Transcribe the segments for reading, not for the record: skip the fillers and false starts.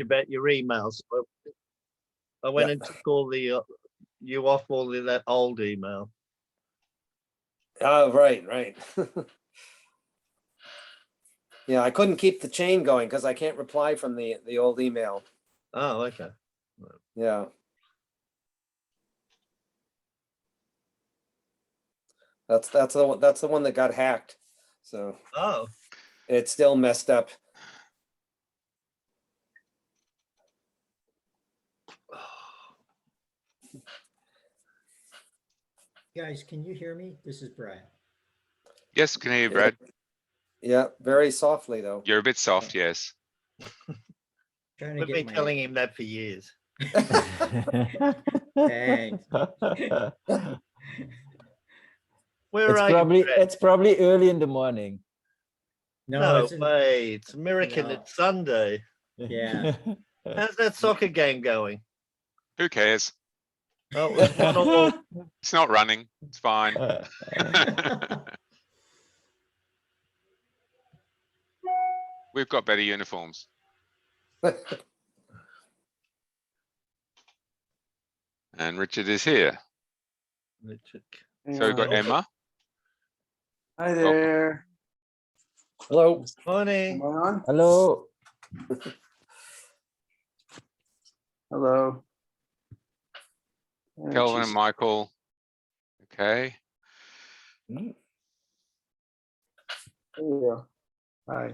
about your emails. I went and took all the you off all of that old email. Oh, right. Yeah, I couldn't keep the chain going because I can't reply from the old email. Oh, okay. Yeah. That's the one that got hacked. So Oh, it's still messed up. Guys, can you hear me? This is Brad. Yes, can hear you, Brad. Yeah, very softly though. You're a bit soft, yes. Trying to we've get been my telling him that for years. thanks. Where are you, Brad? It's probably early in the morning. No it's way. It's American. No. It's Sunday. Yeah. How's that soccer game going? Who cares? Oh, it was 1-1. It's not running. It's fine. We've got better uniforms. And Richard is here. So we've got Emma. Hi there. Hello. Morning. Am I on? Hello. Hello. Kelvin and Jeez. Michael. Okay. There you go. Hi.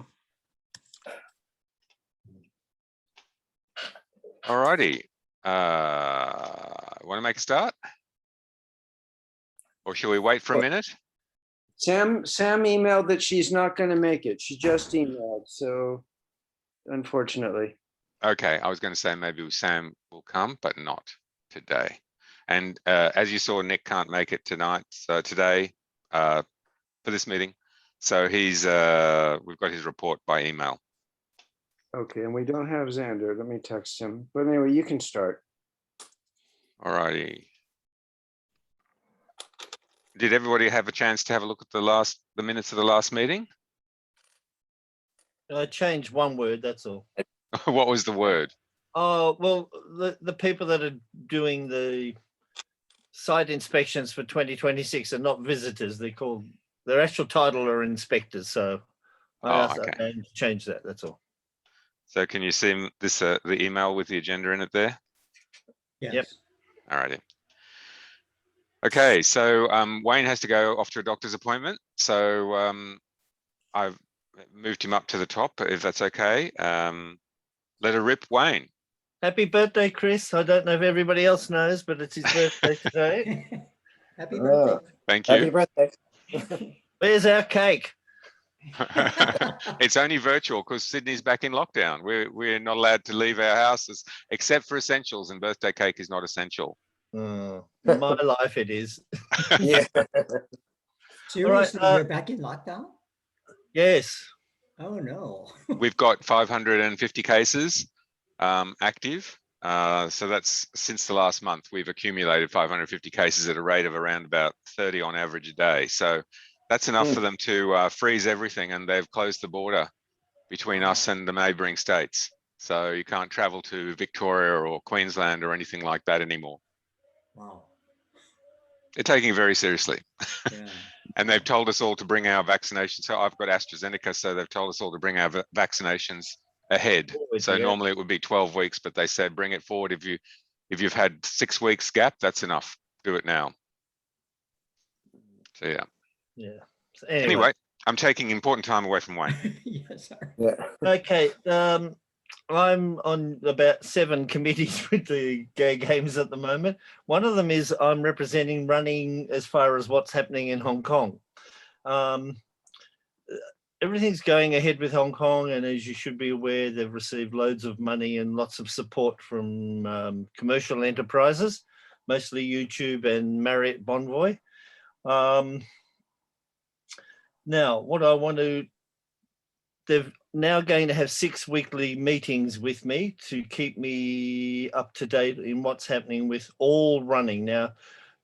Alrighty. Want to make a start? Or shall we wait for a minute? Sam emailed that she's not going to make it. She just emailed, so unfortunately. Okay, I was going to say maybe Sam will come, but not today. And as you saw, Nick can't make it tonight, so today for this meeting. So he's we've got his report by email. Okay, and we don't have Xander. Let me text him. But anyway, you can start. Alrighty. Did everybody have a chance to have a look at the minutes of the last meeting? I changed one word, that's all. What was the word? Oh, well, the people that are doing the site inspections for 2026 are not visitors. They're called, their actual title are inspectors. So I asked okay. to change that, that's all. So can you see this the email with the agenda in it there? Yes. Yep. Alrighty. Okay, so Wayne has to go off to a doctor's appointment. So I've moved him up to the top, if that's okay. Let her rip, Wayne. Happy birthday, Chris. I don't know if everybody else knows, but it's his birthday today. Happy birthday. Thank Happy you. birthday. Where's our cake? It's only virtual because Sydney's back in lockdown. We're not allowed to leave our houses except for essentials, and birthday cake is not essential. My life it is. Yeah. Seriously, right, you're back in lockdown? Yes. Oh no. We've got 550 cases active. So that's since the last month, we've accumulated 550 cases at a rate of around about 30 on average a day. So that's enough for them to freeze everything, and they've closed the border between us and the neighbouring states. So you can't travel to Victoria or Queensland or anything like that anymore. Wow. They're taking it very seriously. Yeah. And they've told us all to bring our vaccinations. So I've got AstraZeneca, so they've told us all to bring our vaccinations ahead. So normally it would be 12 weeks, but they said bring it forward. If you've had 6 weeks gap, that's enough. Do it now. So yeah. Yeah. So Anyway, I'm taking important time away from Wayne. Yes, sorry. Yeah. Okay. I'm on about 7 committees with the games at the moment. One of them is I'm representing running as far as what's happening in Hong Kong. Everything's going ahead with Hong Kong, and as you should be aware, they've received loads of money and lots of support from commercial enterprises, mostly YouTube and Marriott Bonvoy. Now, what I want to, they're now going to have 6 weekly meetings with me to keep me up to date in what's happening with all running. Now,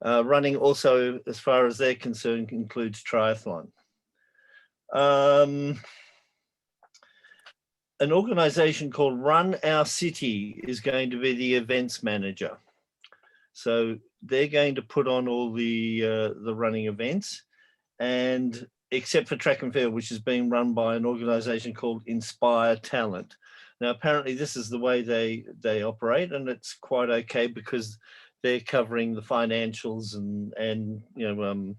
running also, as far as they're concerned, includes triathlon. an organization called Run Our City is going to be the events manager. So they're going to put on all the running events, and except for track and field, which is being run by an organization called Inspire Talent. Now, apparently this is the way they operate, and it's quite okay because they're covering the financials and you know,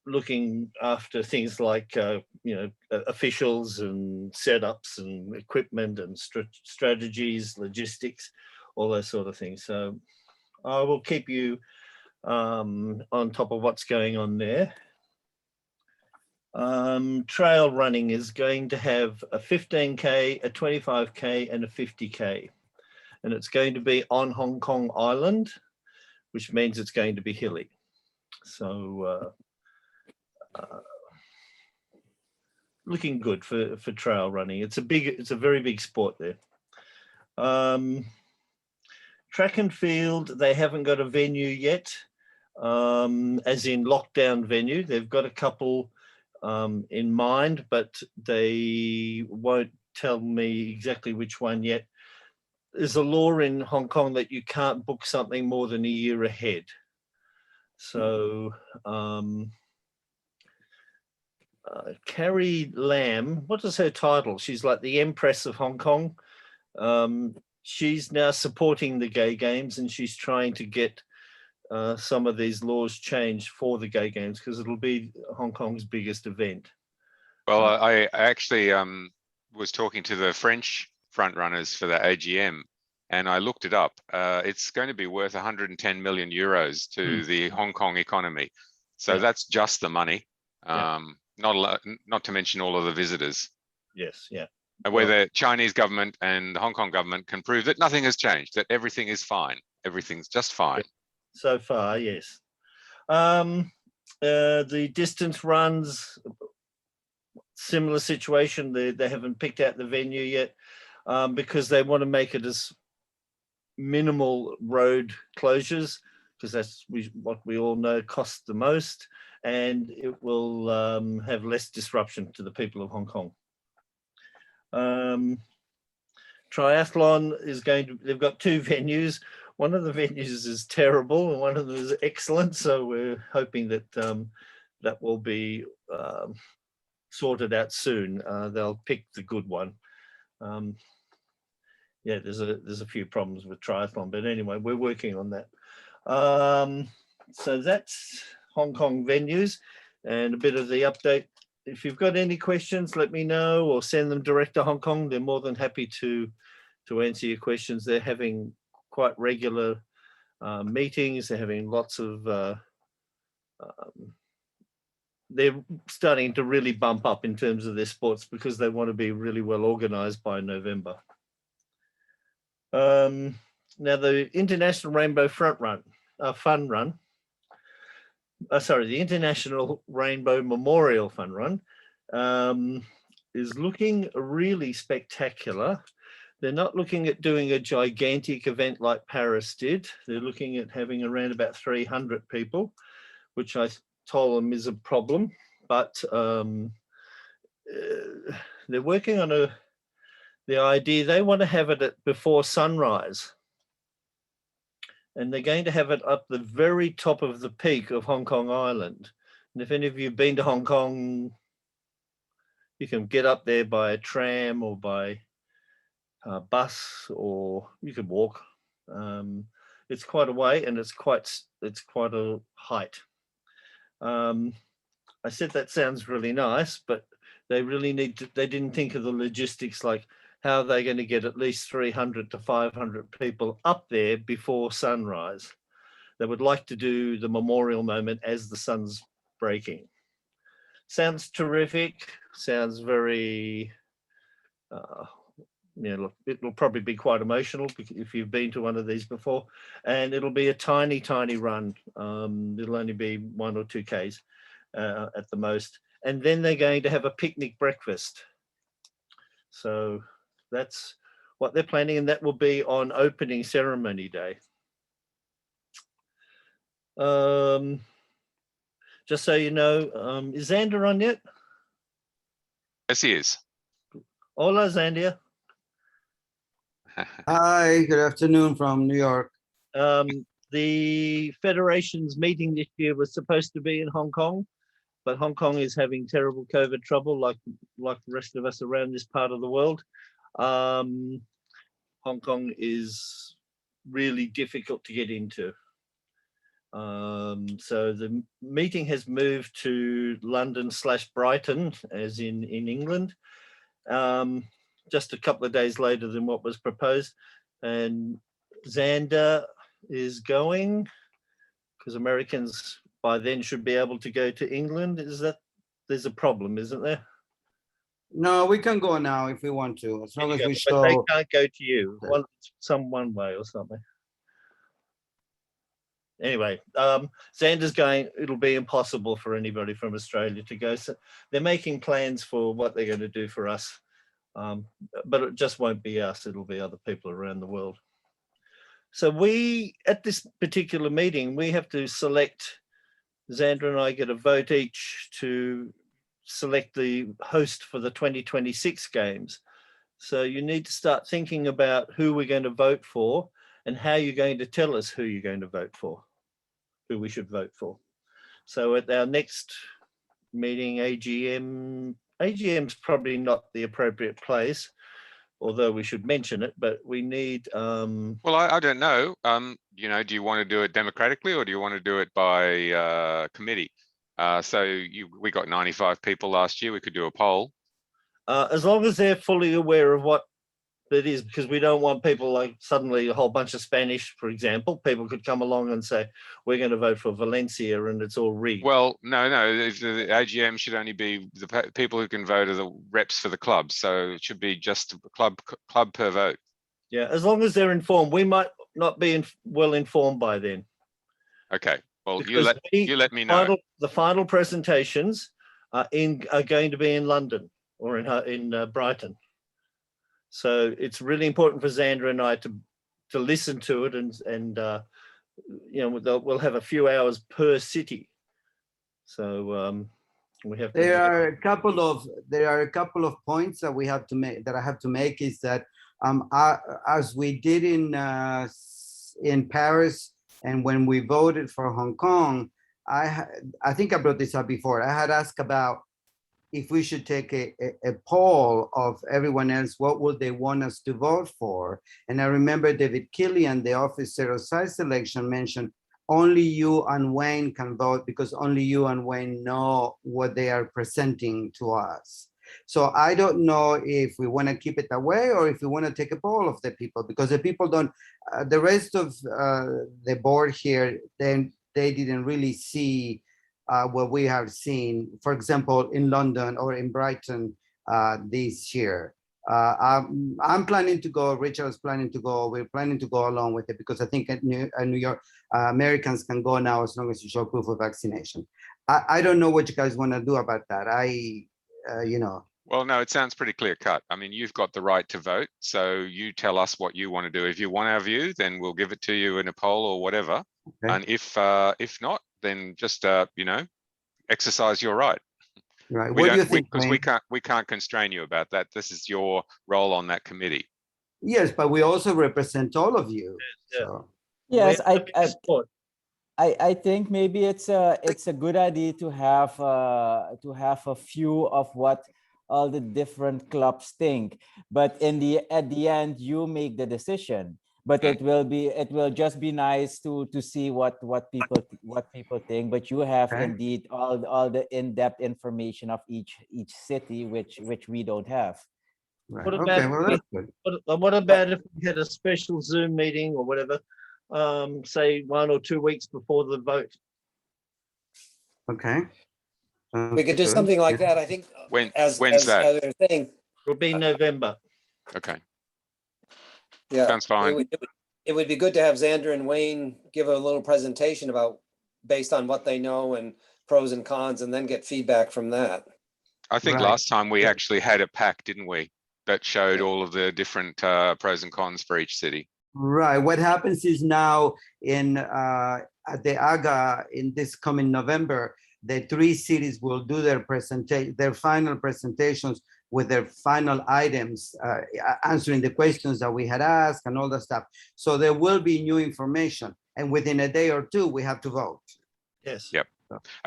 looking after things like, you know, officials and setups and equipment and strategies, logistics, all those sort of things. So I will keep you on top of what's going on there. Trail running is going to have a 15K, a 25K and a 50K. And it's going to be on Hong Kong Island, which means it's going to be hilly. So looking good for trail running. It's a very big sport there. Track and field, they haven't got a venue yet, as in lockdown venue. They've got a couple in mind, but they won't tell me exactly which one yet. There's a law in Hong Kong that you can't book something more than a year ahead. So Carrie Lam, what is her title? She's like the Empress of Hong Kong. She's now supporting the gay games, and she's trying to get some of these laws changed for the gay games because it'll be Hong Kong's biggest event. Well, I actually was talking to the French front runners for the AGM, and I looked it up. It's going to be worth 110 million euros to the Hong Kong economy. So that's just the money, not to mention all of the visitors. Yes, yeah. Where the Chinese government and the Hong Kong government can prove that nothing has changed, that everything is fine. Everything's just fine. So far, yes. The distance runs, similar situation. They haven't picked out the venue yet because they want to make it as minimal road closures, because that's what we all know costs the most, and it will have less disruption to the people of Hong Kong. Triathlon is they've got two venues. One of the venues is terrible and one of them is excellent. So we're hoping that that will be sorted out soon. They'll pick the good one. Yeah, there's a few problems with triathlon, but anyway, we're working on that. So that's Hong Kong venues and a bit of the update. If you've got any questions, let me know or send them direct to Hong Kong. They're more than happy to answer your questions. They're having quite regular meetings. They're having lots of, they're starting to really bump up in terms of their sports because they want to be really well organized by November. Now the International Rainbow Fun Run, the International Rainbow Memorial Fun Run is looking really spectacular. They're not looking at doing a gigantic event like Paris did. They're looking at having around about 300 people, which I told them is a problem, but they're working on the idea. They want to have it before sunrise. And they're going to have it up the very top of the peak of Hong Kong Island. And if any of you have been to Hong Kong, you can get up there by a tram or by a bus, or you can walk. It's quite a way, and it's quite a height. I said that sounds really nice, but they really they didn't think of the logistics, like how are they going to get at least 300 to 500 people up there before sunrise. They would like to do the memorial moment as the sun's breaking. Sounds terrific. Sounds very, look, it'll probably be quite emotional if you've been to one of these before. And it'll be a tiny, tiny run. It'll only be 1 or 2 Ks at the most. And then they're going to have a picnic breakfast. So that's what they're planning, and that will be on opening ceremony day. Just so you know, is Xander on yet? Yes, he is. Hola, Zandia. Hi, good afternoon from New York. The Federation's meeting this year was supposed to be in Hong Kong, but Hong Kong is having terrible COVID trouble, like the rest of us around this part of the world. Hong Kong is really difficult to get into. So the meeting has moved to London/Brighton, as in England, just a couple of days later than what was proposed. And Xander is going because Americans by then should be able to go to England. There's a problem, isn't there? No, we can go now if we want to, as long as we But they show. can't go to you, one way or something. Anyway, Xander's going. It'll be impossible for anybody from Australia to go. So they're making plans for what they're going to do for us. But it just won't be us. It'll be other people around the world. So we, at this particular meeting, we have to select, Xander and I get a vote each to select the host for the 2026 games. So you need to start thinking about who we're going to vote for and how you're going to tell us who you're going to vote for, who we should vote for. So at our next meeting, AGM's probably not the appropriate place, although we should mention it, but we need... Well, I don't know. Do you want to do it democratically or do you want to do it by committee? We got 95 people last year. We could do a poll. as long as they're fully aware of what it is, because we don't want people like suddenly a whole bunch of Spanish, for example, people could come along and say, we're going to vote for Valencia and it's all rigged. Well, no, the AGM should only be the people who can vote are the reps for the club. So it should be just club per vote. Yeah, as long as they're informed. We might not be well informed by then. Okay, well, Because you let me know. The final presentations are going to be in London or in Brighton. So it's really important for Xander and I to listen to it, and we'll have a few hours per city. So we have to. There are a couple of points that we have to make, that I have to make, is that as we did in Paris and when we voted for Hong Kong, I think I brought this up before. I had asked about if we should take a poll of everyone else, what would they want us to vote for? And I remember David Killian, the officer of site selection, mentioned only you and Wayne can vote because only you and Wayne know what they are presenting to us. So I don't know if we want to keep it that way or if we want to take a poll of the people, because the people don't, the rest of the board here, then they didn't really see what we have seen, for example, in London or in Brighton this year. I'm planning to go, Richard's planning to go, we're planning to go along with it, because I think at New York, Americans can go now as long as you show proof of vaccination. I don't know what you guys want to do about that. Well, no, it sounds pretty clear cut. I mean, you've got the right to vote, so you tell us what you want to do. If you want our view, then we'll give it to you in a poll or whatever. Okay. And if not, then just exercise your right. Right. What do you think? Because we can't constrain you about that. This is your role on that committee. Yes, but we also represent all of you. Yeah. So. Yes, I think maybe it's a good idea to have a few of what all the different clubs think, but at the end you make the decision. But it will just be nice to see what people think. But you have indeed all the in-depth information of each city, which we don't have. Right. What about, okay, well, that's good. What about if we had a special Zoom meeting or whatever, say 1 or 2 weeks before the vote? Okay. We could do something like that, I think. When's as that? they're saying. It'll be November. Okay. Yeah. Sounds fine. It would be good to have Xander and Wayne give a little presentation about, based on what they know and pros and cons, and then get feedback from that. I think last time we actually had a pack, didn't we? That showed all of the different pros and cons for each city. Right. What happens is now at the AGA in this coming November, the 3 cities will do their final presentations with their final items, answering the questions that we had asked and all that stuff. So there will be new information, and within a day or two, we have to vote. Yes. Yep.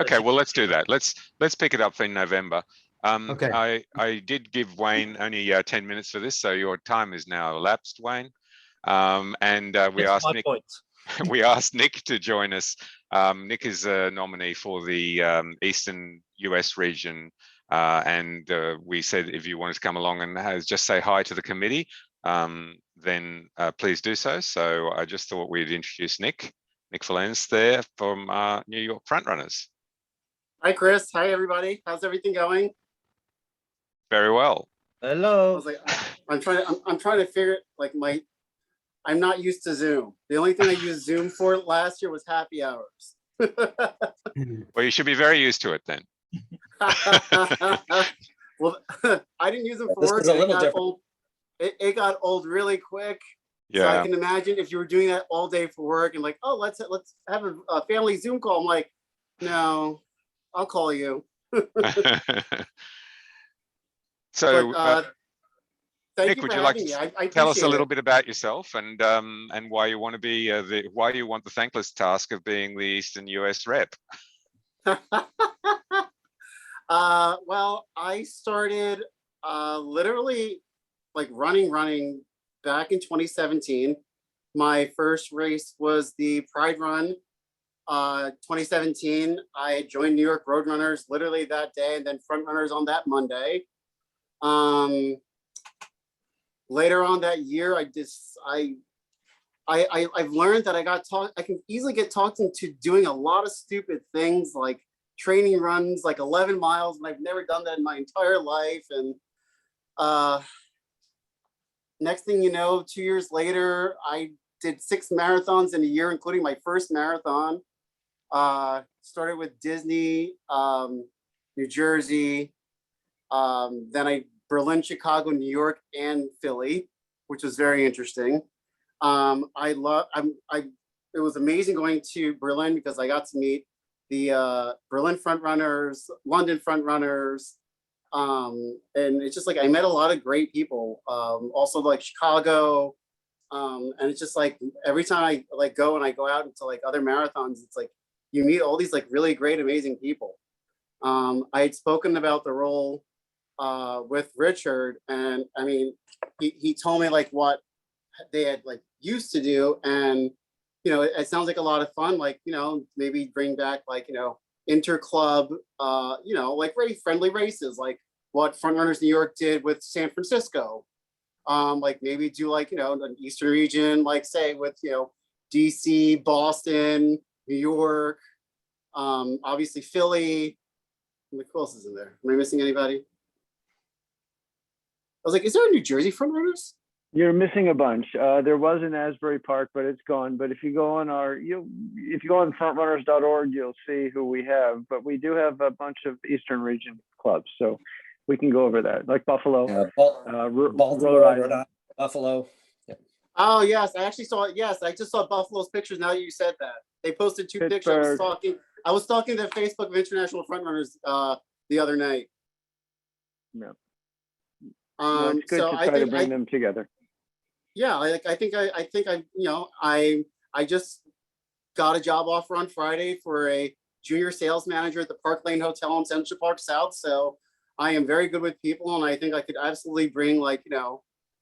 Okay, well, let's do that. Let's pick it up in November. Okay. I did give Wayne only 10 minutes for this, so your time is now elapsed, Wayne. And we That's asked my Nick. point. We asked Nick to join us. Nick is a nominee for the Eastern US region. And we said if you wanted to come along and just say hi to the committee, then please do so. So I just thought we'd introduce Nick Valens there from New York Frontrunners. Hi, Chris. Hi, everybody. How's everything going? Very well. I Hello. was like, I'm trying to figure like I'm not used to Zoom. The only thing I used Zoom for last year was happy hours. Well, you should be very used to it then. Well, I didn't use them for This work. is a And little got different. old. It got old really quick. So I Yeah. can imagine if you were doing that all day for work and like, oh, let's have a family Zoom call. I'm like, no, I'll call you. So, But, thank Nick, you would for you like having me. to I tell us a appreciate little it. bit about yourself and why you want to be why you want the thankless task of being the Eastern US rep? Well, I started literally like running back in 2017. My first race was the Pride Run 2017. I joined New York Roadrunners literally that day, and then Front Runners on that Monday. Later on that year, I've learned that I can easily get talked into doing a lot of stupid things like training runs like 11 miles, and I've never done that in my entire life. And next thing you know, 2 years later, I did 6 marathons in a year, including my first marathon. Started with Disney, New Jersey, then Berlin, Chicago, New York, and Philly, which was very interesting. It was amazing going to Berlin because I got to meet the Berlin front runners, London front runners, and it's just like I met a lot of great people. Also like Chicago, and it's just like every time I like go out into like other marathons, it's like you meet all these like really great, amazing people. I had spoken about the role with Richard, and I mean, he told me like what they had like used to do, and it sounds like a lot of fun. Like maybe bring back like inter-club, like very friendly races, like what Front Runners New York did with San Francisco. Like maybe do like an Eastern region, like say with DC, Boston, New York, obviously Philly. Who else is in there? Am I missing anybody? I was like, is there a New Jersey Front Runners? You're missing a bunch. There was in Asbury Park, but it's gone. But if you go on if you go on frontrunners.org, you'll see who we have. But we do have a bunch of Eastern region clubs, so we can go over that, like Buffalo, Baltimore, Rhode Island. Rhode Island, Buffalo. Yep. Oh yes, I actually saw it. Yes, I just saw Buffalo's pictures. Now that you said that, they posted 2 pictures. I was talking to Facebook of International Front Runners the other night. Yeah. It's good to try to bring them together. Yeah, I think I just got a job offer on Friday for a junior sales manager at the Park Lane Hotel in Central Park South. So I am very good with people, and I think I could absolutely bring like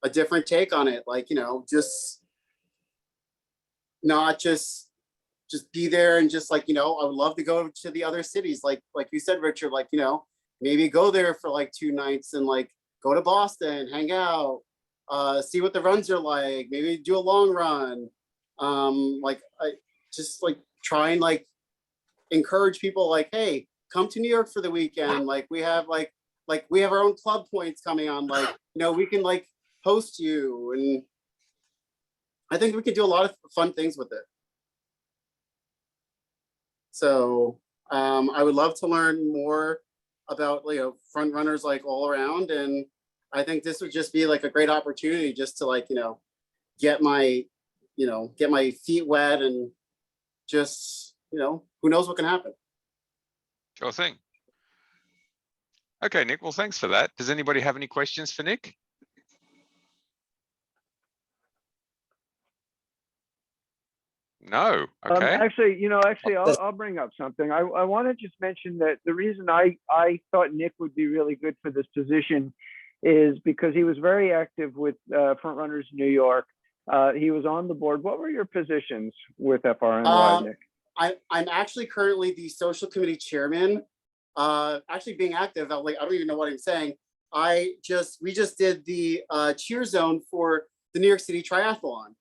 a different take on it. Like just not just be there and just like I would love to go to the other cities, like you said, Richard. Like maybe go there for like 2 nights and like go to Boston, hang out, see what the runs are like, maybe do a long run. Like I just like try and like encourage people like, hey, come to New York for the weekend. Like we have we have our own club points coming on, like, we can like host you. And I think we could do a lot of fun things with it. So I would love to learn more about front runners like all around, and I think this would just be like a great opportunity just to like get my feet wet, and just who knows what can happen. Sure thing. Okay, Nick, well, thanks for that. Does anybody have any questions for Nick? No, okay. Actually, I'll bring up something. I want to just mention that the reason I thought Nick would be really good for this position is because he was very active with Front Runners New York. He was on the board. What were your positions with FRNY, Nick? I'm actually currently the social committee chairman. Actually being active, I don't even know what I'm saying. We just did the cheer zone for the New York City Triathlon.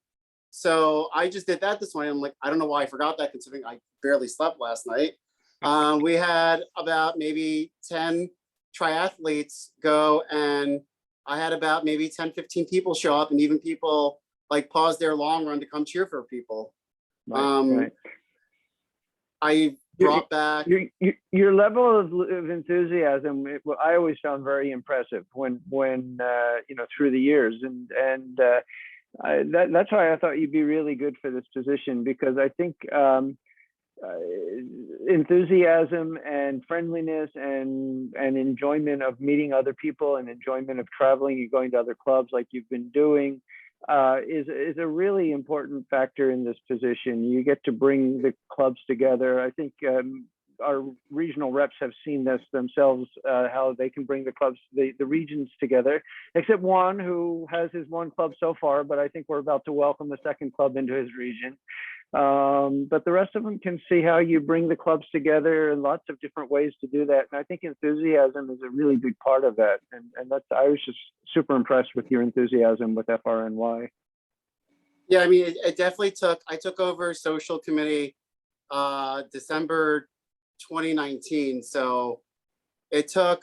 So I just did that this morning. I'm like, I don't know why I forgot that, considering I barely slept last night. We had about maybe 10 triathletes go, and I had about maybe 10, 15 people show up, and even people like pause their long run to come cheer for people. Right. I brought back your level of enthusiasm. I always found very impressive when through the years, and that's why I thought you'd be really good for this position, because I think enthusiasm and friendliness and enjoyment of meeting other people and enjoyment of traveling and going to other clubs like you've been doing is a really important factor in this position. You get to bring the clubs together. I think our regional reps have seen this themselves, how they can bring the clubs, the regions together, except one who has his one club so far, but I think we're about to welcome the second club into his region. But the rest of them can see how you bring the clubs together in lots of different ways to do that. And I think enthusiasm is a really big part of that. And I was just super impressed with your enthusiasm with FRNY. Yeah, I mean, it definitely I took over social committee December 2019. So it took,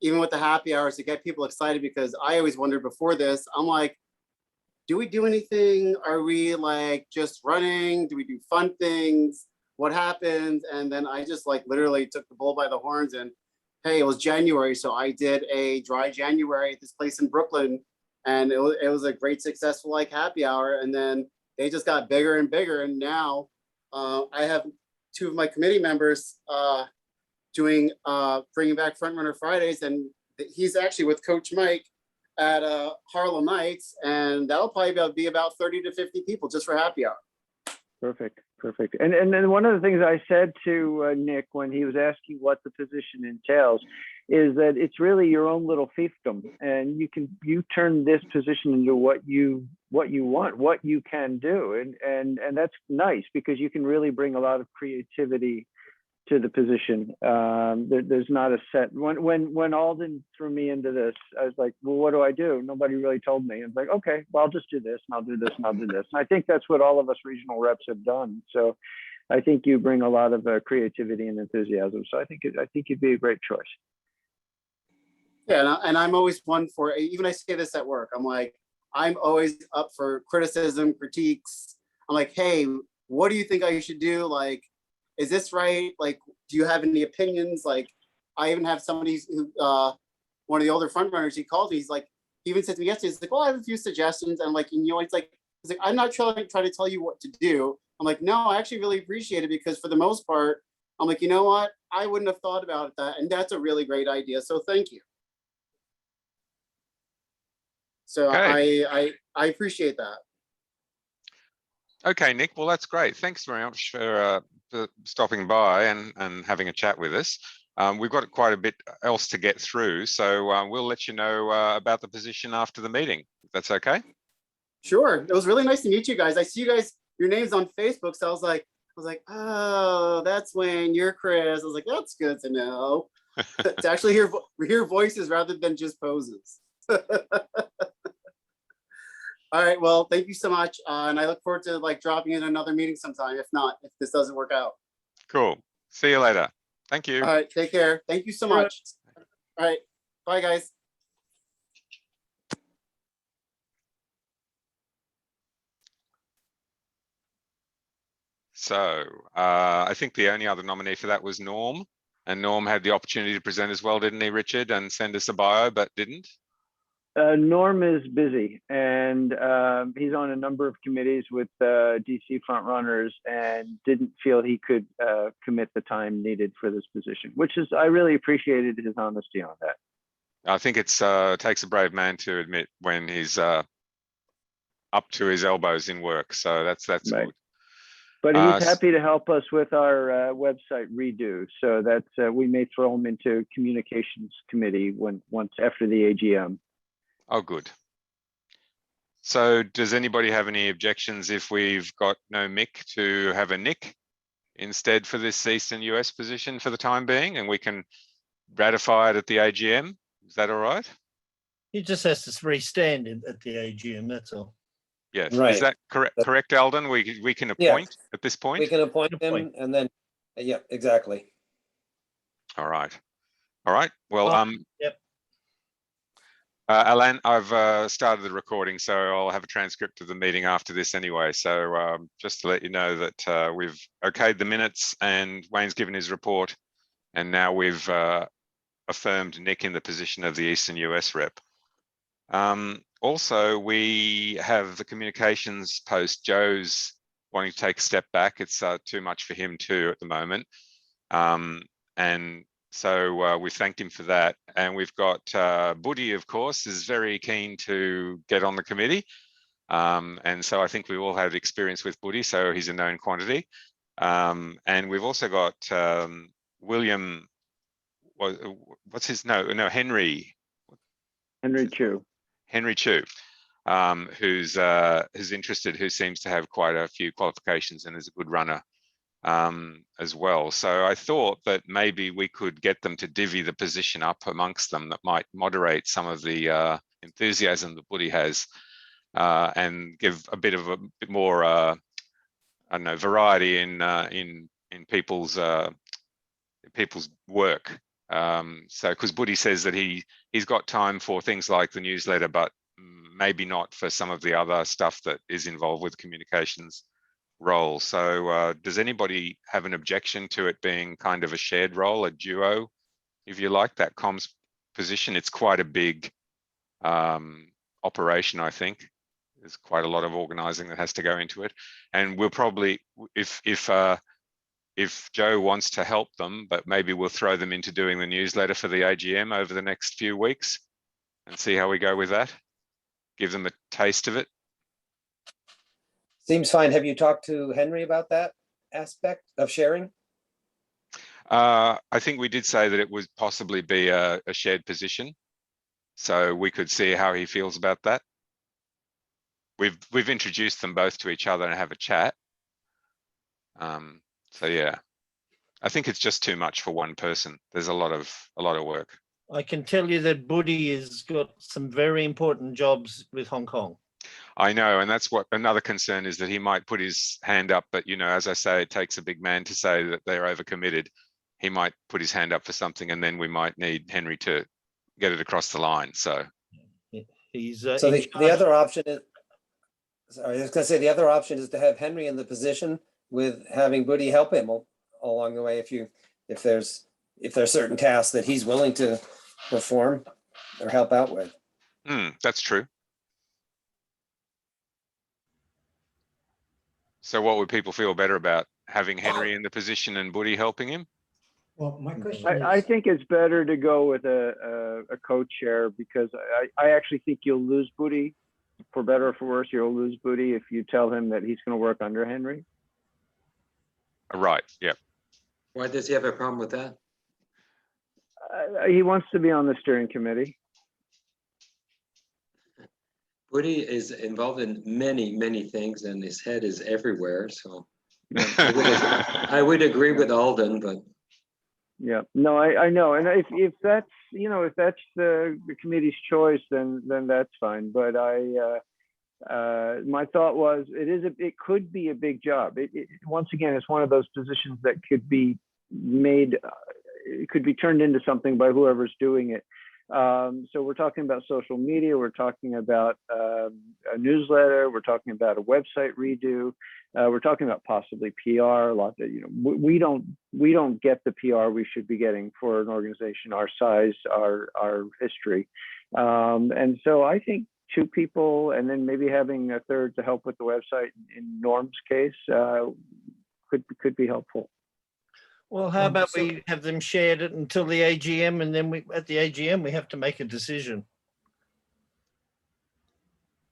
even with the happy hours, to get people excited, because I always wondered before this, I'm like, do we do anything? Are we like just running? Do we do fun things? What happens? And then I just like literally took the bull by the horns, and hey, it was January. So I did a dry January at this place in Brooklyn, and it was a great successful like happy hour. And then they just got bigger and bigger. And now I have two of my committee members doing bringing back Front Runner Fridays, and he's actually with Coach Mike at Harlem Nights, and that'll probably be about 30 to 50 people just for happy hour. Perfect. And then one of the things I said to Nick when he was asking what the position entails is that it's really your own little fiefdom, and you turn this position into what you want, what you can do, and that's nice, because you can really bring a lot of creativity to the position. There's not a set. When Alden threw me into this, I was like, well, what do I do? Nobody really told me. And it's like, okay, well, I'll just do this, and I'll do this, and I'll do this. And I think that's what all of us regional reps have done. So I think you bring a lot of creativity and enthusiasm. So I think you'd be a great choice. Yeah, and I'm always one for, even I say this at work, I'm like, I'm always up for criticism, critiques. I'm like, hey, what do you think I should do? Like, is this right? Like, do you have any opinions? Like, I even have somebody who, one of the older front runners, he called me. He's like, he even said to me yesterday, he's like, well, I have a few suggestions. And like, he's like, I'm not trying to tell you what to do. I'm like, no, I actually really appreciate it, because for the most part, I'm like, you know what? I wouldn't have thought about that. And that's a really great idea. So thank you. So Okay. I appreciate that. Okay, Nick, well, that's great. Thanks very much for stopping by and having a chat with us. We've got quite a bit else to get through, so we'll let you know about the position after the meeting, if that's okay. Sure. It was really nice to meet you guys. I see you guys, your name's on Facebook, so I was like, oh, that's Wayne, you're Chris. I was like, that's good to know. To actually hear voices rather than just poses. All right, well, thank you so much. And I look forward to like dropping in another meeting sometime, if this doesn't work out. Cool. See you later. Thank you. All right, take care. Thank you so much. All right, bye guys. So I think the only other nominee for that was Norm, and Norm had the opportunity to present as well, didn't he, Richard, and send us a bio, but didn't? Norm is busy, and he's on a number of committees with DC frontrunners, and didn't feel he could commit the time needed for this position, which is, I really appreciated his honesty on that. I think it's takes a brave man to admit when he's up to his elbows in work. So that's Right. good. But he's s- happy to help us with our website redo. So that's we may throw him into communications committee once after the AGM. Oh, good. So does anybody have any objections if we've got no Mick to have a Nick instead for this Eastern US position for the time being, and we can ratify it at the AGM? Is that all right? He just has to restand at the AGM, that's all. Yes. Right. Is that correct? Correct, Alden? We can appoint at this point. We can appoint Good him point. and then, yeah, exactly. All right. All right. Well, Yep. Alan, I've started the recording, so I'll have a transcript of the meeting after this anyway. So just to let you know that we've okayed the minutes and Wayne's given his report, and now we've affirmed Nick in the position of the Eastern US rep. Also, we have the communications post. Joe's wanting to take a step back. It's too much for him too at the moment. And so we thanked him for that. And we've got Buddy, of course, is very keen to get on the committee. And so I think we all had experience with Buddy, so he's a known quantity. And we've also got William, what's his, Henry. Henry Chu. Henry Chu, who's interested, who seems to have quite a few qualifications and is a good runner as well. So I thought that maybe we could get them to divvy the position up amongst them. That might moderate some of the enthusiasm that Buddy has, and give a bit more, I don't know, variety in people's work. So because Buddy says that he's got time for things like the newsletter, but maybe not for some of the other stuff that is involved with communications role. So does anybody have an objection to it being kind of a shared role, a duo, if you like, that comms position? It's quite a big operation, I think. There's quite a lot of organizing that has to go into it. And we'll probably, if Joe wants to help them, but maybe we'll throw them into doing the newsletter for the AGM over the next few weeks and see how we go with that. Give them a taste of it. Seems fine. Have you talked to Henry about that aspect of sharing? I think we did say that it would possibly be a shared position. So we could see how he feels about that. We've introduced them both to each other and have a chat. So yeah, I think it's just too much for one person. There's a lot of work. I can tell you that Buddy has got some very important jobs with Hong Kong. I know, and that's what another concern is, that he might put his hand up, but as I say, it takes a big man to say that they're overcommitted. He might put his hand up for something, and then we might need Henry to get it across the line. So He's So the other option is, sorry, I was going to say, the other option is to have Henry in the position with having Buddy help him along the way if there's certain tasks that he's willing to perform or help out with. that's true. So what would people feel better about, having Henry in the position and Buddy helping him? Well, my question I is, think it's better to go with a co-chair, because I actually think you'll lose Buddy. For better or for worse, you'll lose Buddy if you tell him that he's going to work under Henry. Right, yeah. Why does he have a problem with that? He wants to be on the steering committee. Woody is involved in many, many things, and his head is everywhere. So I would agree with Alden, but Yeah, no, I know, and if that's if that's the committee's choice, then that's fine. But my thought was, it could be a big job. Once again, it's one of those positions that could be made, it could be turned into something by whoever's doing it. So we're talking about social media, we're talking about a newsletter, we're talking about a website redo, we're talking about possibly PR. A lot that we don't get the PR we should be getting for an organization our size, our history. And so I think 2 people and then maybe having a third to help with the website in Norm's case could be helpful. Well, how about So- we have them shared it until the AGM, and then we at the AGM we have to make a decision.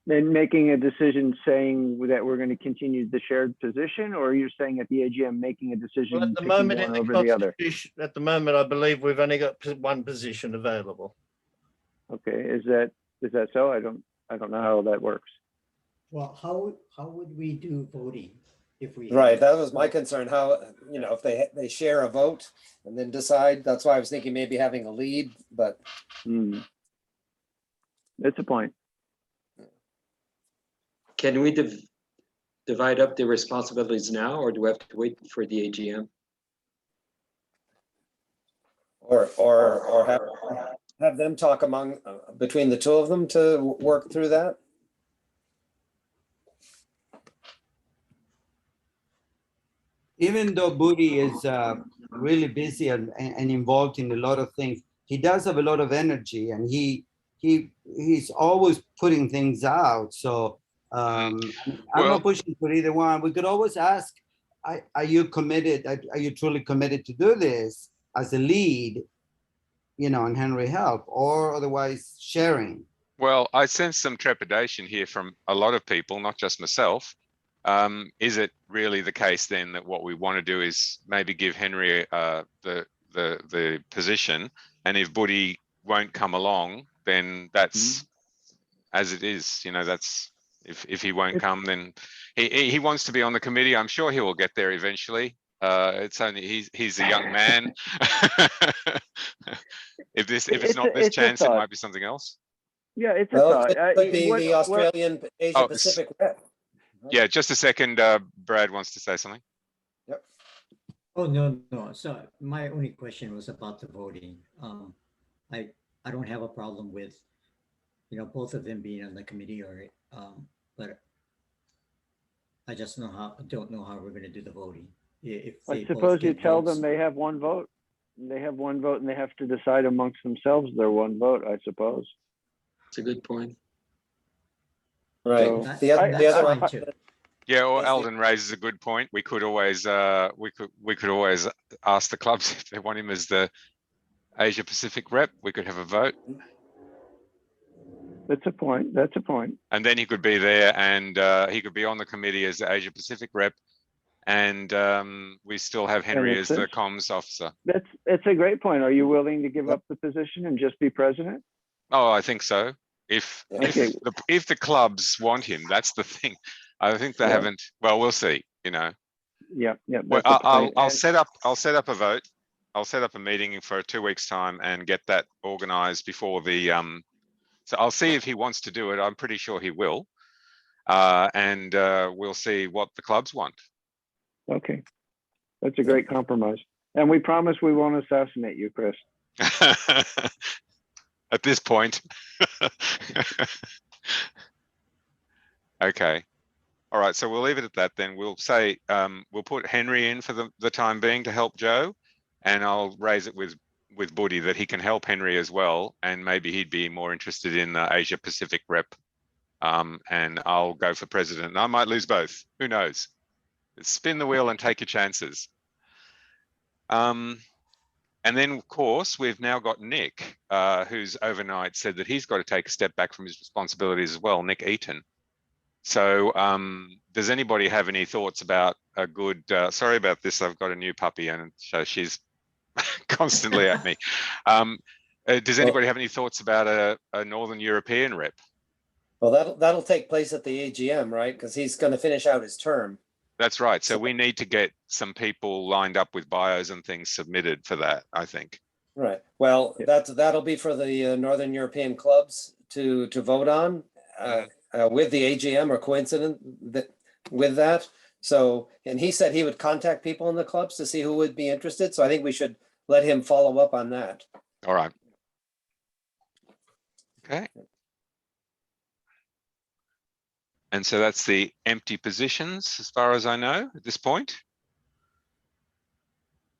Then making a decision saying that we're going to continue the shared position, or you're saying at the AGM making a decision Well, at the picking moment, one in the over the other? Constitution, at the moment, I believe we've only got one position available. Okay, is that so? I don't know how that works. Well, how would we do voting if we? Right, that was my concern, how, you know, if they share a vote and then decide, that's why I was thinking maybe having a lead, but That's a point. Can we divide up the responsibilities now, or do we have to wait for the AGM? or have them talk between the two of them to work through that. Even though Booty is really busy and involved in a lot of things, he does have a lot of energy, and he's always putting things out. So I'm not pushing for either one. We could always ask, are you committed? Are you truly committed to do this as a lead, you know, and Henry help, or otherwise sharing? Well, I sense some trepidation here from a lot of people, not just myself. Is it really the case then that what we want to do is maybe give Henry the position, and if Buddy won't come along, then that's as it is. You know, that's if he won't come, then he wants to be on the committee. I'm sure he will get there eventually. It's only he's a young man. if it's not this chance, it might be something else. Yeah, it's a Well, thought. it could be the Australian Asia Pacific rep. Yeah, just a second. Brad wants to say something. Yep. Oh, no. So my only question was about the voting. I don't have a problem with, you know, both of them being on the committee, or but I just don't know how we're going to do the voting. If I they both suppose you get tell votes. them they have one vote. They have one vote, and they have to decide amongst themselves their one vote, I suppose. It's a good point. Right. So, The other fine one. too. Yeah, or Is the- Alden raises a good point. We could always we could always ask the clubs if they want him as the Asia Pacific rep. We could have a vote, That's a point. That's a point. and then he could be there, and he could be on the committee as the Asia Pacific rep, and we still have Henry as the comms officer. It's a great point. Are you willing to give up the position and just be president? Oh, I think so. If the clubs want him, that's the thing. I think they haven't. Well, we'll see. You know. Yeah. Well, I'll set up a vote. I'll set up a meeting for 2 weeks' time and get that organized before the. So I'll see if he wants to do it. I'm pretty sure he will, and we'll see what the clubs want. Okay, that's a great compromise. And we promise we won't assassinate you, Chris. At this point. Okay. All right, so we'll leave it at that then. We'll say we'll put Henry in for the time being to help Joe, and I'll raise it with Buddy that he can help Henry as well, and maybe he'd be more interested in the Asia Pacific rep. And I'll go for president. I might lose both. Who knows? Spin the wheel and take your chances. And then, of course, we've now got Nick, who's overnight said that he's got to take a step back from his responsibilities as well, Nick Eaton. So does anybody have any thoughts about a good, sorry about this, I've got a new puppy and so she's constantly at me. Does anybody have any thoughts about a Northern European rep? Well, that'll take place at the AGM, right? Because he's going to finish out his term. That's right. So we need to get some people lined up with bios and things submitted for that, I think. Right. Well, that'll be for the Northern European clubs to vote on with the AGM, or coincident with that. So, and he said he would contact people in the clubs to see who would be interested. So I think we should let him follow up on that. All right. Okay. And so that's the empty positions as far as I know at this point.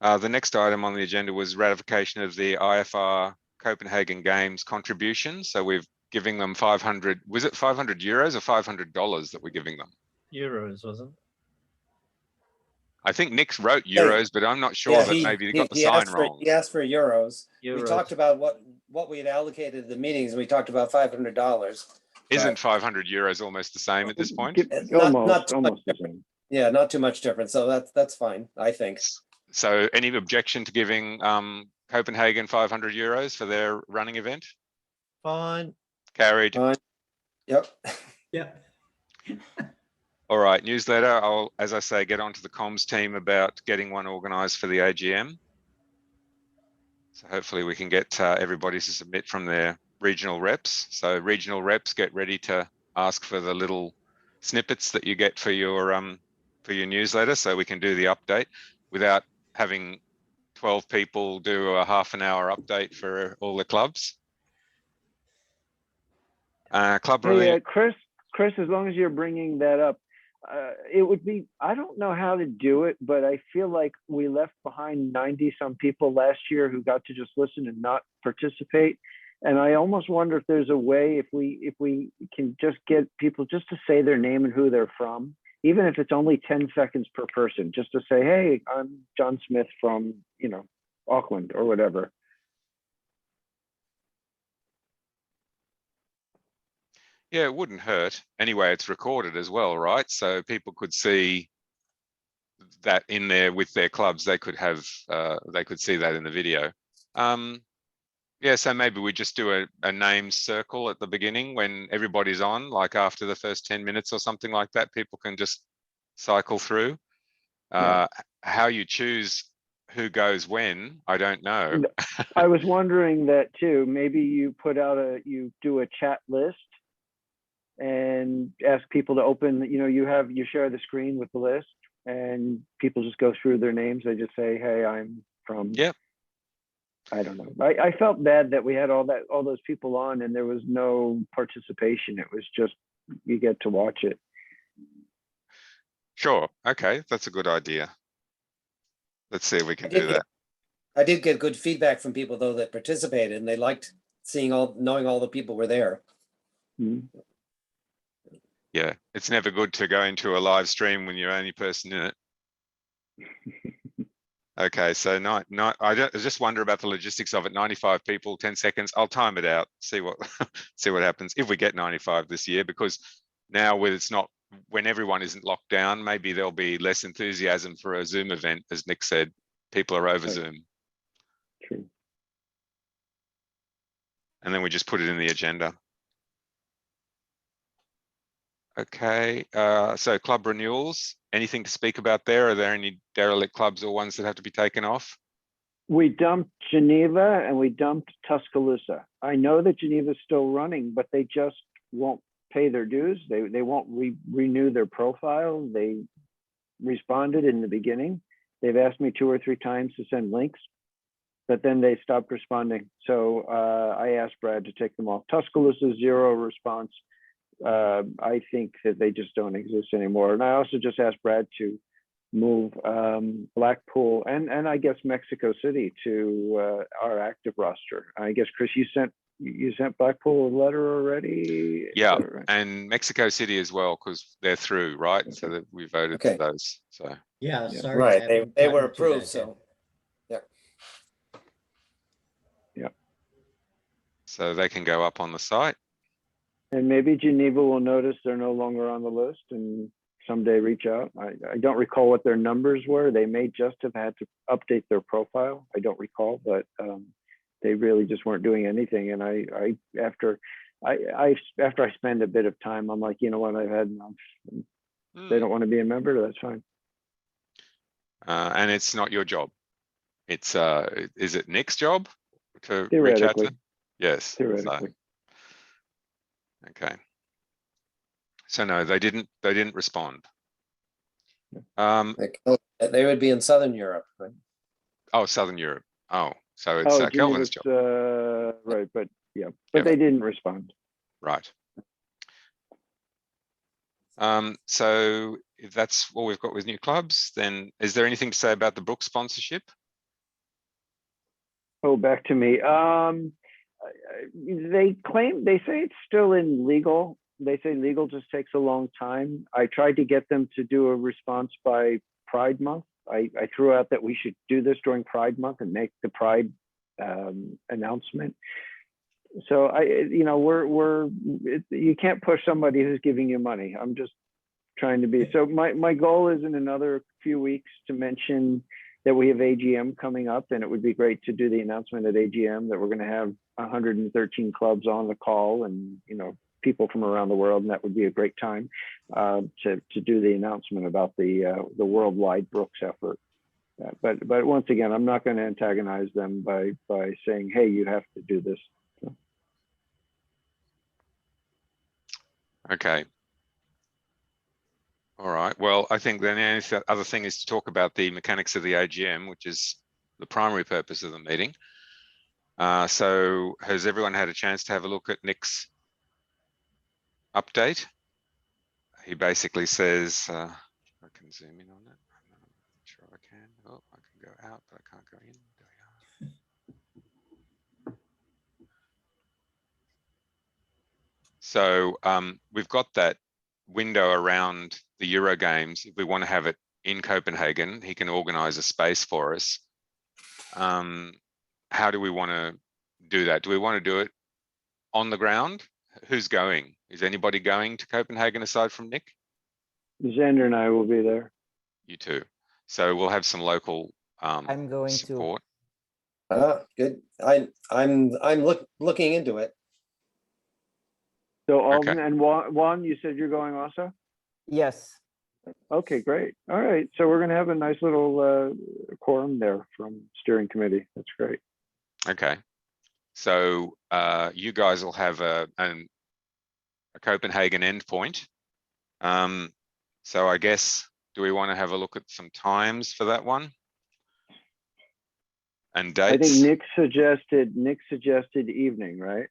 The next item on the agenda was ratification of the IFR Copenhagen Games contribution. So we're giving them 500, was it 500 euros or $500 that we're giving them? Euros, wasn't it? I think Nick wrote Hey, euros, but I'm not sure Yeah, that maybe he got the sign asked for, wrong. he asked for euros. We Euros. talked about what we had allocated the meetings, and we talked about $500. Isn't 500 euros almost the same at this point? Not too much Almost the same. Yeah, not too much different. So that's fine, I think. So any objection to giving Copenhagen 500 euros for their running event? Fine. Carried. Yep. Yeah. All right, newsletter. I'll, as I say, get onto the comms team about getting one organized for the AGM. So hopefully we can get everybody to submit from their regional reps. So regional reps, get ready to ask for the little snippets that you get for your newsletter, so we can do the update without having 12 people do a half-an-hour update for all the clubs. Club Hey, Chris, as long as you're bringing that up, it would be, I don't know how to do it, but I feel like we left behind 90 some people last year who got to just listen and not participate. And I almost wonder if there's a way, if we can just get people just to say their name and who they're from, even if it's only 10 seconds per person, just to say, hey, I'm John Smith from, Auckland or whatever. Yeah, it wouldn't hurt. Anyway, it's recorded as well, right? So people could see that in there with their clubs. They could have, they could see that in the video. Yeah, so maybe we just do a name circle at the beginning when everybody's on, like after the first 10 minutes or something like that. People can just cycle through. How you choose who goes when, I don't know. I was wondering that too. Maybe you put out you do a chat list and ask people to open, you share the screen with the list and people just go through their names. They just say, hey, I'm from, I don't know. I felt bad that we had all those people on and there was no participation. It was just, you get to watch it. Sure. Okay. That's a good idea. Let's see if we can do that. I did get good feedback from people though that participated, and they liked knowing all the people were there. Mm-hmm. Yeah, it's never good to go into a live stream when you're the only person in it. Okay, so I just wonder about the logistics of it. 95 people, 10 seconds. I'll time it out, see what happens if we get 95 this year, because now when everyone isn't locked down, maybe there'll be less enthusiasm for a Zoom event, as Nick said. People are over Zoom. True. And then we just put it in the agenda. Okay, so club renewals, anything to speak about there? Are there any derelict clubs or ones that have to be taken off? We dumped Geneva and we dumped Tuscaloosa. I know that Geneva's still running, but they just won't pay their dues. They won't renew their profile. They responded in the beginning. They've asked me 2 or 3 times to send links, but then they stopped responding. So I asked Brad to take them off. Tuscaloosa, 0 response. I think that they just don't exist anymore. And I also just asked Brad to move Blackpool and I guess Mexico City to our active roster. I guess, Chris, you sent Blackpool a letter already? Yeah, right? And Mexico City as well, because they're through, right? Okay. So that we voted for those. So yeah, sorry. Right, they were approved, so yeah. So they can go up on the site. And maybe Geneva will notice they're no longer on the list and someday reach out. I don't recall what their numbers were. They may just have had to update their profile. I don't recall, but they really just weren't doing anything. And after I spend a bit of time, I'm like, you know what, I've had enough. They don't want to be a member, that's fine. And it's not your job. It's is it Nick's job to reach out to them? Yes. Theoretically. Okay. So no, they didn't respond. They would be in Southern Europe, right? Oh, Southern Europe. Oh, so it's Kelvin's job. Right, but yeah, but they didn't respond. Right. So if that's all we've got with new clubs, then is there anything to say about the book sponsorship? Oh, back to me. they say it's still in legal. They say legal just takes a long time. I tried to get them to do a response by Pride Month. I threw out that we should do this during Pride Month and make the Pride announcement. So you can't push somebody who's giving you money. I'm just trying to be. So my goal is in another few weeks to mention that we have AGM coming up, and it would be great to do the announcement at AGM that we're going to have 113 clubs on the call, and people from around the world, and that would be a great time to do the announcement about the worldwide Brooks effort. But once again, I'm not going to antagonize them by saying, hey, you have to do this. So. Okay. All right. Well, I think then the other thing is to talk about the mechanics of the AGM, which is the primary purpose of the meeting. So has everyone had a chance to have a look at Nick's update? He basically says, I can zoom in on that. I'm not sure I can. Oh, I can go out, but I can't go in. There we are. So we've got that window around the Euro Games. If we want to have it in Copenhagen, he can organize a space for us. How do we want to do that? Do we want to do it on the ground? Who's going? Is anybody going to Copenhagen aside from Nick? Xander and I will be there. You too. So we'll have some local I'm going support. Good. I'm looking into it. So Alden and Juan, you said you're going also? to. Yes. Okay, great. All right. So we're going to have a nice little quorum there from steering committee. That's great. Okay. So you guys will have a Copenhagen endpoint. So I guess, do we want to have a look at some times for that one? And dates? I think Nick suggested evening, right?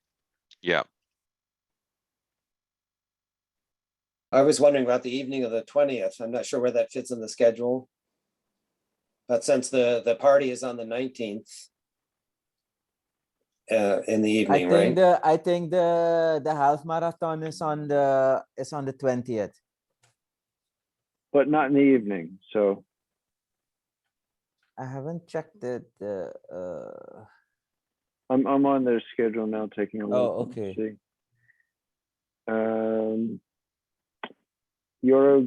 Yeah. I was wondering about the evening of the 20th. I'm not sure where that fits in the schedule. But since the party is on the 19th in the evening, right? I think the half marathon is on the 20th. But not in the evening. So I haven't checked it. I'm on their schedule now, taking a look. Oh, okay. See. Euro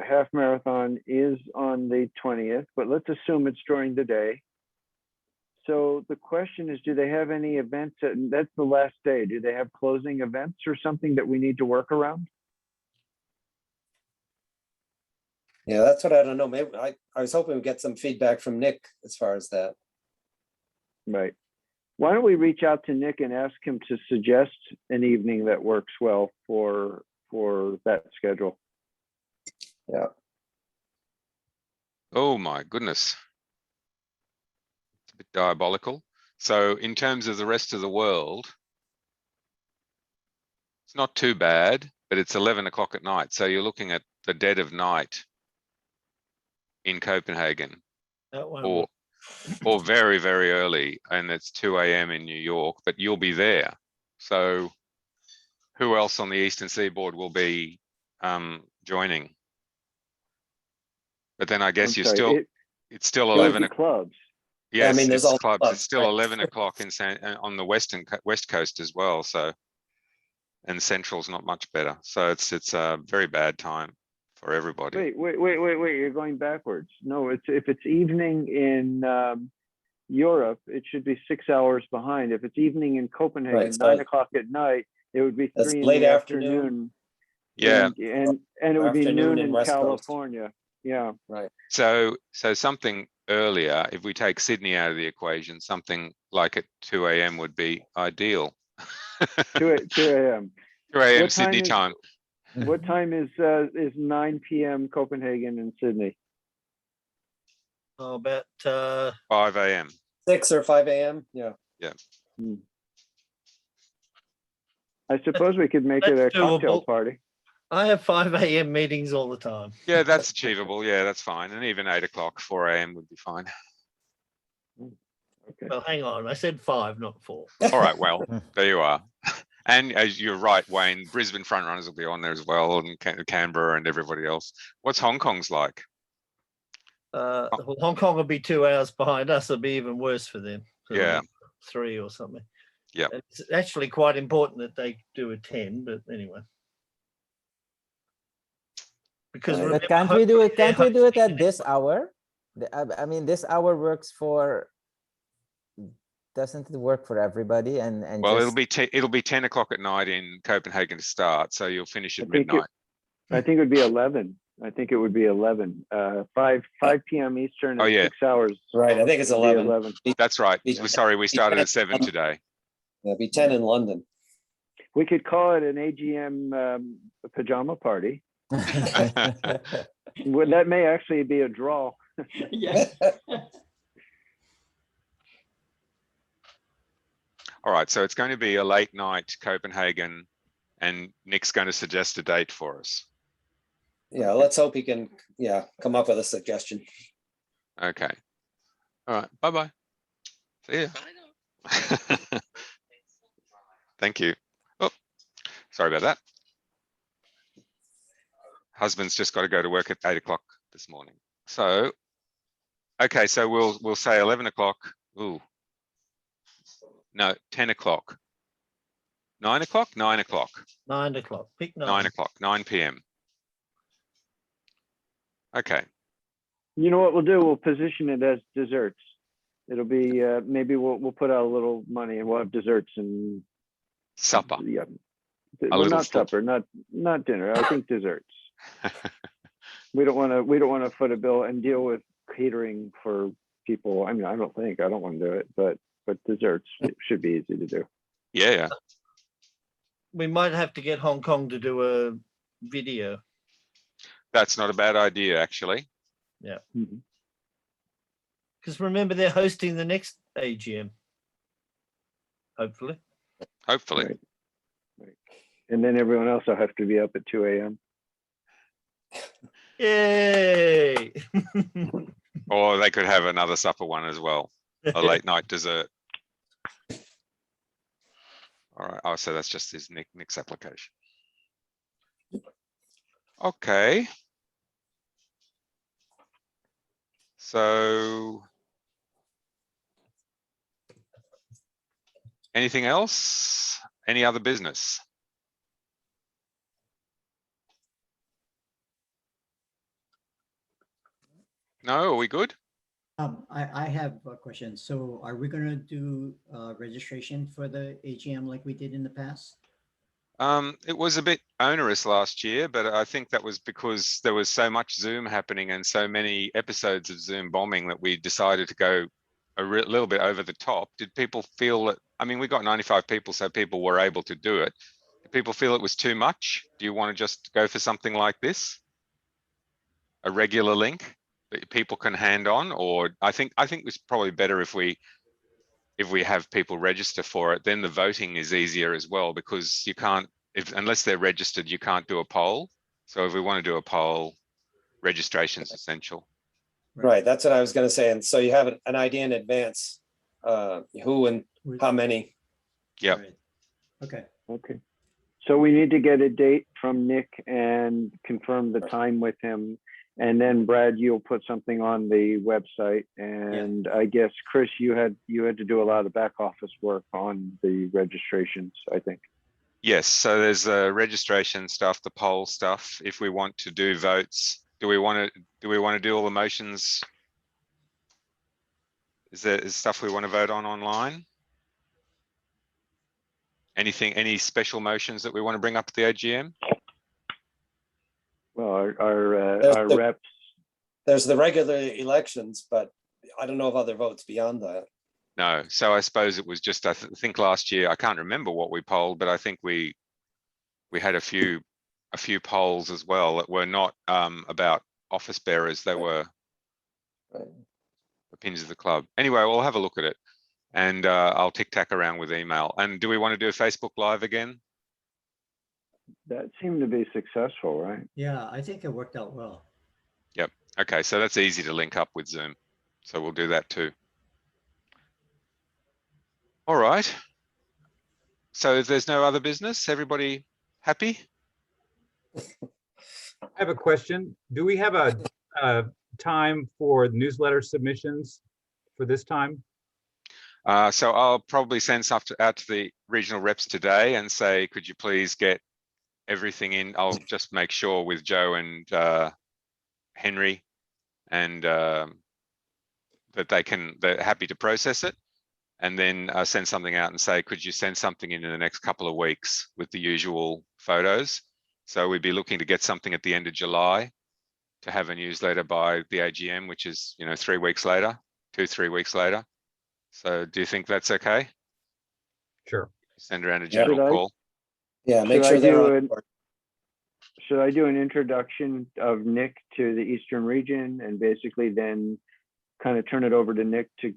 half marathon is on the 20th, but let's assume it's during the day. So the question is, do they have any events? That's the last day. Do they have closing events or something that we need to work around? Yeah, that's what I don't know. Maybe I was hoping we'd get some feedback from Nick as far as that. Right. Why don't we reach out to Nick and ask him to suggest an evening that works well for that schedule? Yeah. Oh my goodness. It's a bit diabolical. So in terms of the rest of the world, it's not too bad, but it's 11 o'clock at night. So you're looking at the dead of night in Copenhagen, or very, very early, and it's 2 a.m. in New York, but you'll be there. So who else on the Eastern Seaboard will be joining? But then I guess I'm you're sorry, it's still those 11 are clubs. Yes, I mean, there's it's all clubs. clubs, It's still right? 11 o'clock on the west coast as well. So, and Central's not much better. So it's a very bad time for everybody. Wait, you're going backwards. No, if it's evening in Europe, it should be 6 hours behind. If it's evening in Copenhagen, Right, so 9 o'clock at night, it would be that's 3 in late the afternoon. afternoon. Yeah. And it would be Afternoon noon in in West Coast. California. Yeah. Right. So something earlier, if we take Sydney out of the equation, something like at 2 a.m. would be ideal. 2 a.m. 2 a.m. What time Sydney is- time. What time is 9 p.m. Copenhagen and Sydney? Oh, about 5 a.m. 6 or 5 a.m. Yeah. I suppose we could make it a That's cocktail doable. party. I have 5 a.m. meetings all the time. Yeah, that's achievable. Yeah, that's fine. And even 8 o'clock, 4 a.m. would be fine. Okay. Well, hang on. I said 5, not 4. All right, well, there you are. And as you're right, Wayne, Brisbane Frontrunners will be on there as well, and Canberra and everybody else. What's Hong Kong's like? Well, Hong Kong will be 2 hours behind us. It'll be even worse for them. So it'll Yeah. be 3 or something. Yeah. It's actually quite important that they do a 10, but anyway. Because But can't we do it? Can't we do it at this hour? I mean, this hour works for. Doesn't it work for everybody? And Well, just, it'll be 10 o'clock at night in Copenhagen to start, so you'll finish at I think midnight. I think it would be 11. I think it would be 11. 5 p.m. Eastern. Oh, and yeah. 6 hours. Right, I think it's would be 11. That's right. Be- We're sorry, we started at 7 today. It'll be 10 in London. We could call it an AGM pajama party. Well, that may actually be a draw. Yeah. All right, so it's going to be a late night Copenhagen, and Nick's going to suggest a date for us. Yeah, let's hope he can, come up with a suggestion. Okay. All right, bye-bye. See ya. Thank you. Oh, sorry about that. Husband's just got to go to work at 8 o'clock this morning. So, okay, so we'll say 11 o'clock. Ooh. No, 10 o'clock. 9 o'clock? 9 o'clock. 9 o'clock. Pick 9. 9 o'clock, 9 p.m. Okay. You know what we'll do? We'll position it as desserts. It'll be maybe we'll put out a little money and we'll have desserts and Supper. yeah. A Well, little not supper, not dinner. I think desserts. We don't want to foot a bill and deal with catering for people. I mean, I don't want to do it, but desserts should be easy to do. Yeah. We might have to get Hong Kong to do a video. That's not a bad idea, actually. Mhm. Because remember, they're hosting the next AGM. Hopefully. Hopefully. Right. And then everyone else will have to be up at 2 a.m. Yay! Or they could have another supper one as well. A late night dessert. All right. Oh, so that's just his Nick's application. Okay. So anything else? Any other business? No, are we good? I have a question. So are we gonna do registration for the AGM like we did in the past? It was a bit onerous last year, but I think that was because there was so much Zoom happening and so many episodes of Zoom bombing that we decided to go a little bit over the top. Did people feel that, I mean, we got 95 people, so people were able to do it. Did people feel it was too much? Do you want to just go for something like this? A regular link that people can hand on? Or I think it's probably better if we have people register for it, then the voting is easier as well, because you can't, unless they're registered, you can't do a poll. So if we want to do a poll, registration is essential. Right, that's what I was gonna say. And so you have an idea in advance, who and how many. Yeah. Right. Okay. Okay. So we need to get a date from Nick and confirm the time with him. And then Brad, you'll put something on the website. And I guess, Chris, you had to do a lot of back office work on the registrations, I think. Yes, so there's the registration stuff, the poll stuff. If we want to do votes, do we want to do all the motions? Is there stuff we want to vote on online? Any special motions that we want to bring up at the AGM? Well, our reps. There's the regular elections, but I don't know of other votes beyond that. No, so I suppose it was just, I think last year, I can't remember what we polled, but I think we had a few polls as well that were not about office bearers. They were opinions of the club. Anyway, we'll have a look at it, and I'll tic-tac around with email. And do we want to do a Facebook Live again? That seemed to be successful, right? Yeah, I think it worked out well. Yep. Okay, so that's easy to link up with Zoom. So we'll do that too. All right. So if there's no other business, everybody happy? I have a question. Do we have a time for newsletter submissions for this time? So I'll probably send stuff out to the regional reps today and say, could you please get everything in? I'll just make sure with Joe and Henry and that they're happy to process it. And then send something out and say, could you send something in the next couple of weeks with the usual photos? So we'd be looking to get something at the end of July to have a newsletter by the AGM, which is, 3 weeks later, 2-3 weeks later. So do you think that's okay? Sure. Send around a general call. Yeah, make Should sure I they're do on it? board. Should I do an introduction of Nick to the Eastern region and basically then kind of turn it over to Nick to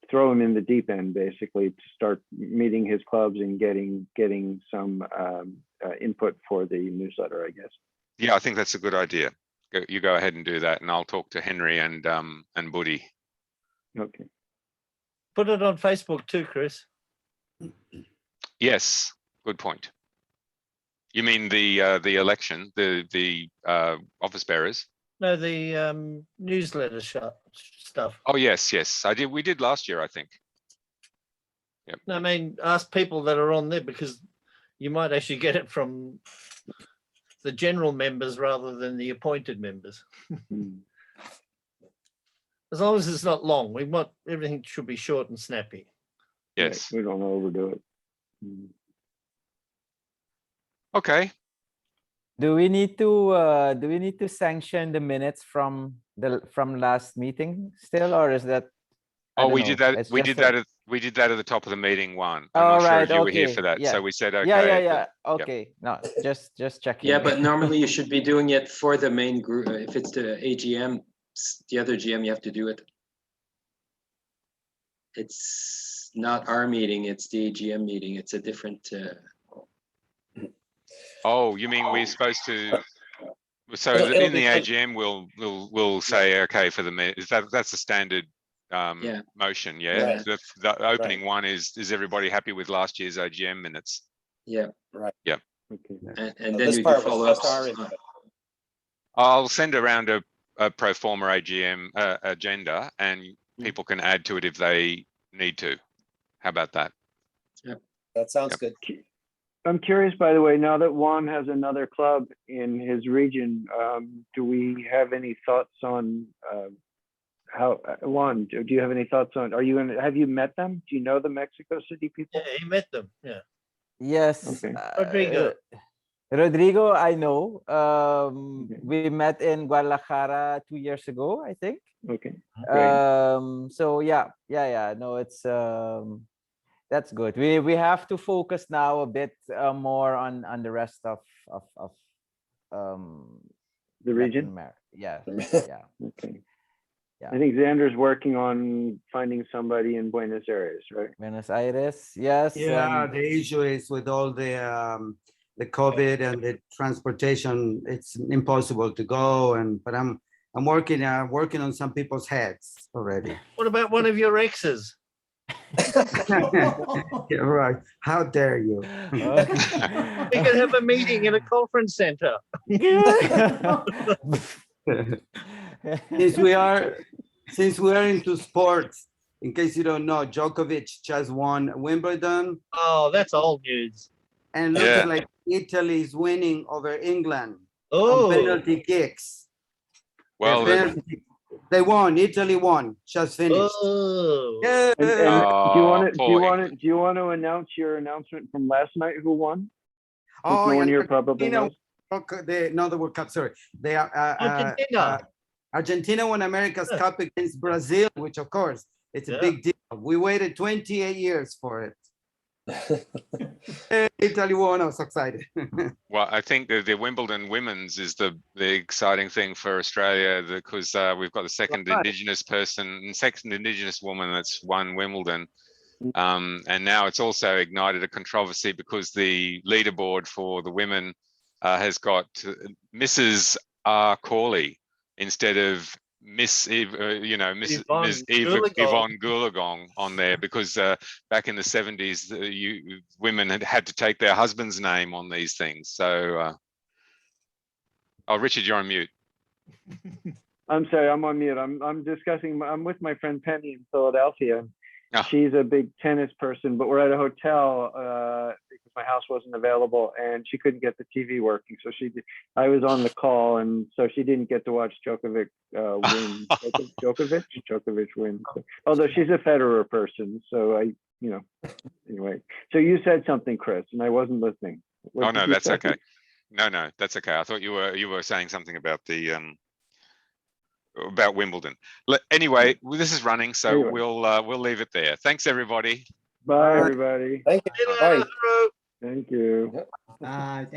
throw him in the deep end, basically to start meeting his clubs and getting some input for the newsletter, I guess. Yeah, I think that's a good idea. You go ahead and do that, and I'll talk to Henry and Buddy. Okay. Put it on Facebook too, Chris. Yes, good point. You mean the election, the office bearers? No, the newsletter stuff. Oh yes, I did. We did last year, I think. Yep. No, I mean, ask people that are on there because you might actually get it from the general members rather than the appointed members. As long as it's not long, we want everything should be short and snappy. Yes. Right. We don't overdo it. Okay. Do we need to sanction the minutes from last meeting still, or is that? Oh, we did that. We did that at the top of the meeting one. I'm Oh, not sure right, if you were here okay, for that. yeah. So we said, okay. Yeah. Okay, no, just checking. Yeah, but normally you should be doing it for the main group. If it's the AGM, the other GM, you have to do it. It's not our meeting, it's the AGM meeting. It's a different. Oh, you mean we're supposed to? So It'll in the be- AGM, we'll say, okay, for the minute. That's the standard Yeah. motion. Yeah. Right. The opening one is everybody happy with last year's AGM minutes? Yeah. Right. Yeah. Okay. And then This you do part was follow-ups. just our input. I'll send around a pro forma AGM agenda, and people can add to it if they need to. How about that? That sounds good. I'm curious, by the way, now that Juan has another club in his region, do we have any thoughts on how, Juan, do you have any thoughts on, have you met them? Do you know the Mexico City people? Yeah, he met them. Yeah. Yes. Okay. Rodrigo. Rodrigo, I know. Okay. We met in Guadalajara 2 years ago, I think. Okay, great. So yeah. No, it's that's good. We have to focus now a bit more on the rest of The region? Yeah. Okay. Yeah. I think Xander's working on finding somebody in Buenos Aires, right? Buenos Aires, yes. Yeah, the issue is with all the COVID and the transportation, it's impossible to go. But I'm working on some people's heads already. What about one of your exes? Yeah, right. How dare you? We could have a meeting in a conference center. Since we are into sports, in case you don't know, Djokovic just won Wimbledon, Oh, that's old news. and looks Yeah. like Italy is winning over England on Oh, penalty kicks. Well, They won. Italy won. Just finished. oh. Yeah. And do you want to poor do you want to announce your announcement from last night? Who won? Oh, no one yeah, here probably Argentina knows. Not the World Cup. Sorry, they are. Argentina. Argentina won America's Cup against Brazil, which of course it's a Yeah. big deal. We waited 28 years for it. Italy won. I was excited. well, I think the Wimbledon women's is the exciting thing for Australia because we've got the second Right. second Indigenous woman that's won Wimbledon. And now it's also ignited a controversy because the leaderboard for the women has got Mrs. R. Corley instead of Miss Eve, you know, Miss Yvonne Eva, Goolagong. Yvonne Goolagong on there because back in the 70s, women had to take their husband's name on these things. So, oh, Richard, you're on mute. I'm sorry, I'm on mute. I'm discussing, I'm with my friend Penny in Philadelphia. Oh. She's a big tennis person, but we're at a hotel because my house wasn't available and she couldn't get the TV working. So I was on the call, and so she didn't get to watch Djokovic win. Djokovic win. Although she's a Federer person, so anyway. So you said something, Chris, and I wasn't listening. What Oh did no, you that's say? okay. No, that's okay. I thought you were saying something about the about Wimbledon. Anyway, this is running, so Anyway. we'll leave it there. Thanks, everybody. Bye, everybody. Thank you. Later. Bye. Thank you. Thank